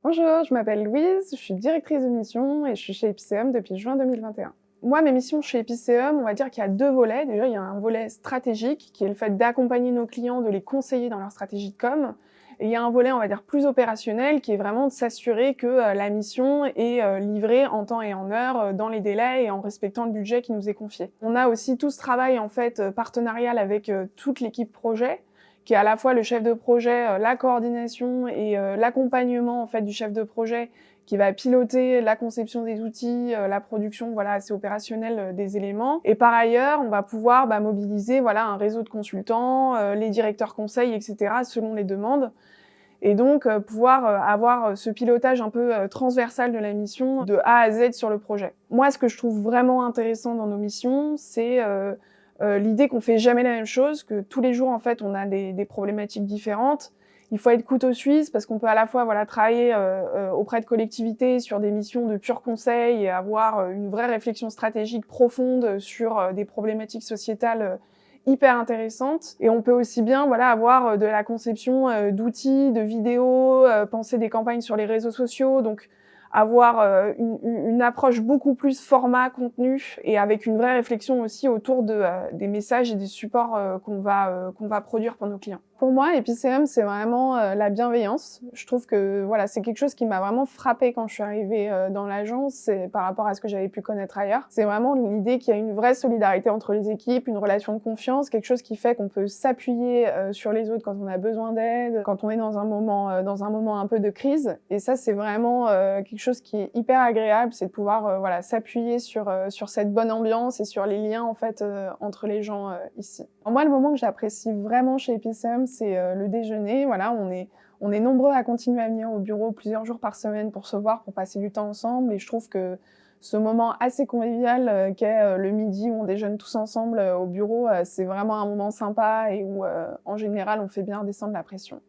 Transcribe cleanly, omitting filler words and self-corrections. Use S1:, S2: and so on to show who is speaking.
S1: Bonjour, je m'appelle Louise, je suis directrice de mission et je suis chez Epicéum depuis juin 2021. Moi, mes missions chez Epicéum, on va dire qu'il y a deux volets. Déjà, il y a un volet stratégique qui est le fait d'accompagner nos clients, de les conseiller dans leur stratégie de com. Et il y a un volet, on va dire, plus opérationnel qui est vraiment de s'assurer que la mission est livrée en temps et en heure, dans les délais et en respectant le budget qui nous est confié. On a aussi tout ce travail en fait partenarial avec toute l'équipe projet, qui est à la fois le chef de projet, la coordination et l'accompagnement en fait du chef de projet qui va piloter la conception des outils, la production voilà assez opérationnelle des éléments. Et par ailleurs, on va pouvoir mobiliser voilà un réseau de consultants, les directeurs conseils, etc. selon les demandes. Et donc pouvoir avoir ce pilotage un peu transversal de la mission de A à Z sur le projet. Moi, ce que je trouve vraiment intéressant dans nos missions, c'est l'idée qu'on fait jamais la même chose, que tous les jours en fait on a des problématiques différentes. Il faut être couteau suisse parce qu'on peut à la fois voilà travailler auprès de collectivités sur des missions de pur conseil et avoir une vraie réflexion stratégique profonde sur des problématiques sociétales hyper intéressantes. Et on peut aussi bien voilà avoir de la conception d'outils, de vidéos, penser des campagnes sur les réseaux sociaux, donc avoir une approche beaucoup plus format, contenu, et avec une vraie réflexion aussi autour des messages et des supports qu'on va produire pour nos clients. Pour moi, Epicéum, c'est vraiment la bienveillance. Je trouve que voilà, c'est quelque chose qui m'a vraiment frappée quand je suis arrivée dans l'agence par rapport à ce que j'avais pu connaître ailleurs. C'est vraiment l'idée qu'il y a une vraie solidarité entre les équipes, une relation de confiance, quelque chose qui fait qu'on peut s'appuyer sur les autres quand on a besoin d'aide, quand on est dans un moment un peu de crise. Et ça, c'est vraiment quelque chose qui est hyper agréable, c'est de pouvoir voilà s'appuyer sur cette bonne ambiance et sur les liens en fait entre les gens ici. Alors moi, le moment que j'apprécie vraiment chez Epicéum, c'est le déjeuner. Voilà, on est nombreux à continuer à venir au bureau plusieurs jours par semaine pour se voir, pour passer du temps ensemble. Et je trouve que ce moment assez convivial qu'est le midi où on déjeune tous ensemble au bureau, c'est vraiment un moment sympa et où en général on fait bien redescendre la pression.